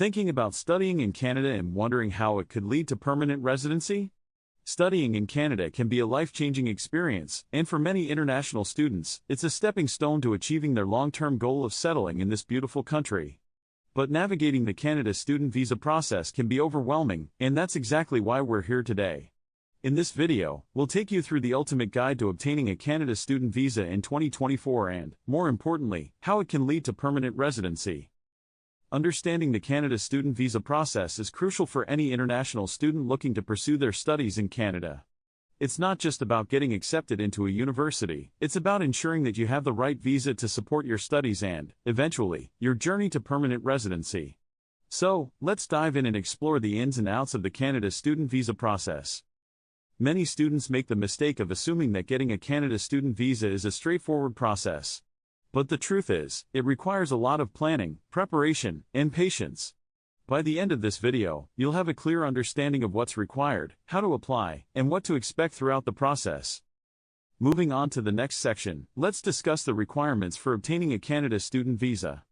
Thinking about studying in Canada and wondering how it could lead to permanent residency? Studying in Canada can be a life-changing experience, and for many international students, it's a stepping stone to achieving their long-term goal of settling in this beautiful country. But navigating the Canada student visa process can be overwhelming, and that's exactly why we're here today. In this video, we'll take you through the ultimate guide to obtaining a Canada student visa in 2024 and, more importantly, how it can lead to permanent residency. Understanding the Canada student visa process is crucial for any international student looking to pursue their studies in Canada. It's not just about getting accepted into a university, it's about ensuring that you have the right visa to support your studies and, eventually, your journey to permanent residency. So, let's dive in and explore the ins and outs of the Canada student visa process. Many students make the mistake of assuming that getting a Canada student visa is a straightforward process. But the truth is, it requires a lot of planning, preparation, and patience. By the end of this video, you'll have a clear understanding of what's required, how to apply, and what to expect throughout the process. Moving on to the next section, let's discuss the requirements for obtaining a Canada student visa.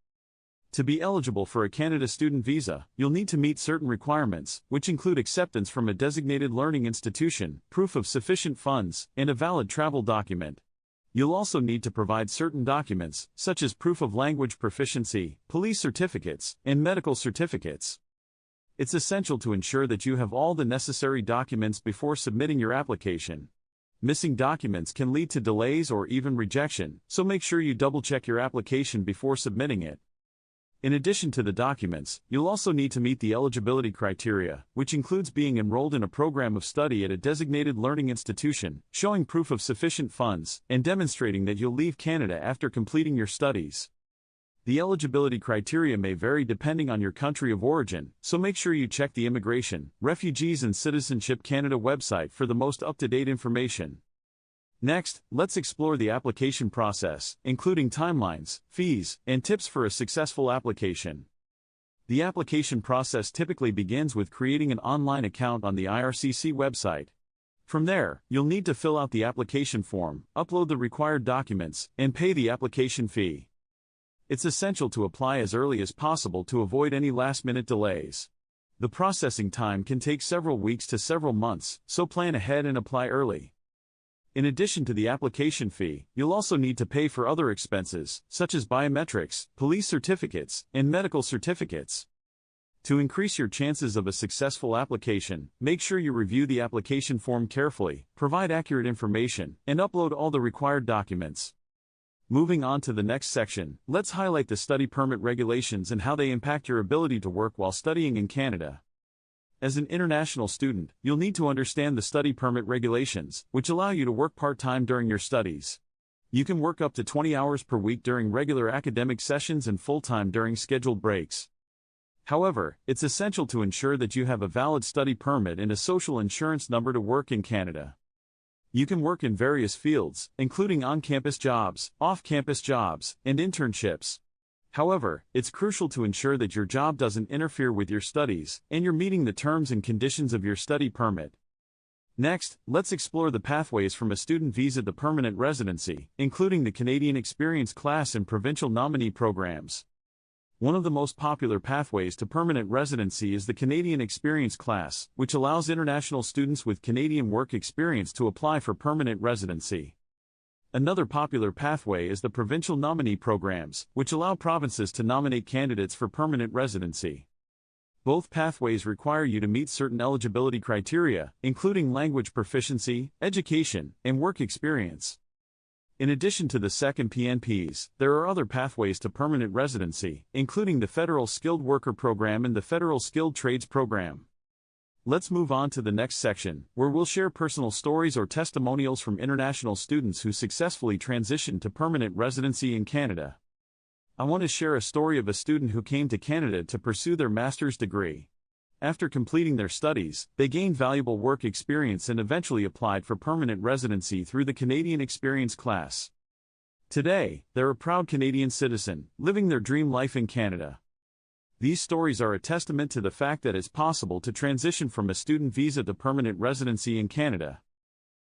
To be eligible for a Canada student visa, you'll need to meet certain requirements, which include acceptance from a designated learning institution, proof of sufficient funds, and a valid travel document. You'll also need to provide certain documents, such as proof of language proficiency, police certificates, and medical certificates. It's essential to ensure that you have all the necessary documents before submitting your application. Missing documents can lead to delays or even rejection, so make sure you double-check your application before submitting it. In addition to the documents, you'll also need to meet the eligibility criteria, which includes being enrolled in a program of study at a designated learning institution, showing proof of sufficient funds, and demonstrating that you'll leave Canada after completing your studies. The eligibility criteria may vary depending on your country of origin, so make sure you check the Immigration, Refugees and Citizenship Canada website for the most up-to-date information. Next, let's explore the application process, including timelines, fees, and tips for a successful application. The application process typically begins with creating an online account on the IRCC website. From there, you'll need to fill out the application form, upload the required documents, and pay the application fee. It's essential to apply as early as possible to avoid any last-minute delays. The processing time can take several weeks to several months, so plan ahead and apply early. In addition to the application fee, you'll also need to pay for other expenses, such as biometrics, police certificates, and medical certificates. To increase your chances of a successful application, make sure you review the application form carefully, provide accurate information, and upload all the required documents. Moving on to the next section, let's highlight the study permit regulations and how they impact your ability to work while studying in Canada. As an international student, you'll need to understand the study permit regulations, which allow you to work part-time during your studies. You can work up to 20 hours per week during regular academic sessions and full-time during scheduled breaks. However, it's essential to ensure that you have a valid study permit and a social insurance number to work in Canada. You can work in various fields, including on-campus jobs, off-campus jobs, and internships. However, it's crucial to ensure that your job doesn't interfere with your studies, and you're meeting the terms and conditions of your study permit. Next, let's explore the pathways from a student visa to permanent residency, including the Canadian Experience Class and provincial nominee programs. One of the most popular pathways to permanent residency is the Canadian Experience Class, which allows international students with Canadian work experience to apply for permanent residency. Another popular pathway is the provincial nominee programs, which allow provinces to nominate candidates for permanent residency. Both pathways require you to meet certain eligibility criteria, including language proficiency, education, and work experience. In addition to the SEC and PNPs, there are other pathways to permanent residency, including the Federal Skilled Worker Program and the Federal Skilled Trades Program. Let's move on to the next section, where we'll share personal stories or testimonials from international students who successfully transitioned to permanent residency in Canada. I want to share a story of a student who came to Canada to pursue their master's degree. After completing their studies, they gained valuable work experience and eventually applied for permanent residency through the Canadian Experience Class. Today, they're a proud Canadian citizen, living their dream life in Canada. These stories are a testament to the fact that it's possible to transition from a student visa to permanent residency in Canada.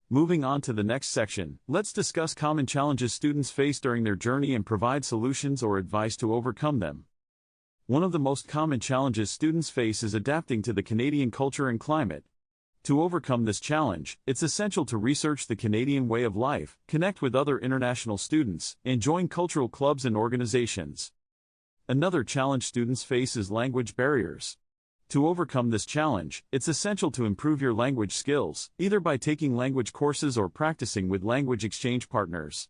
Moving on to the next section, let's discuss common challenges students face during their journey and provide solutions or advice to overcome them. One of the most common challenges students face is adapting to the Canadian culture and climate. To overcome this challenge, it's essential to research the Canadian way of life, connect with other international students, and join cultural clubs and organizations. Another challenge students face is language barriers. To overcome this challenge, it's essential to improve your language skills, either by taking language courses or practicing with language exchange partners.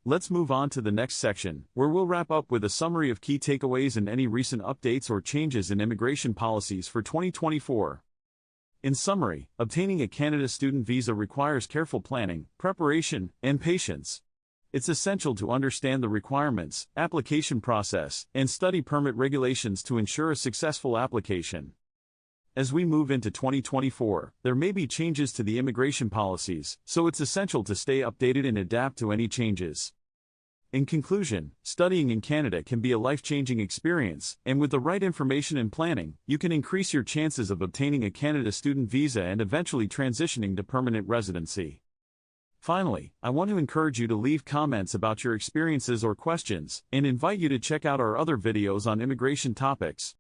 Let's move on to the next section, where we'll wrap up with a summary of key takeaways and any recent updates or changes in immigration policies for 2024. In summary, obtaining a Canada student visa requires careful planning, preparation, and patience. It's essential to understand the requirements, application process, and study permit regulations to ensure a successful application. As we move into 2024, there may be changes to the immigration policies, so it's essential to stay updated and adapt to any changes. In conclusion, studying in Canada can be a life-changing experience, and with the right information and planning, you can increase your chances of obtaining a Canada student visa and eventually transitioning to permanent residency. Finally, I want to encourage you to leave comments about your experiences or questions, and invite you to check out our other videos on immigration topics.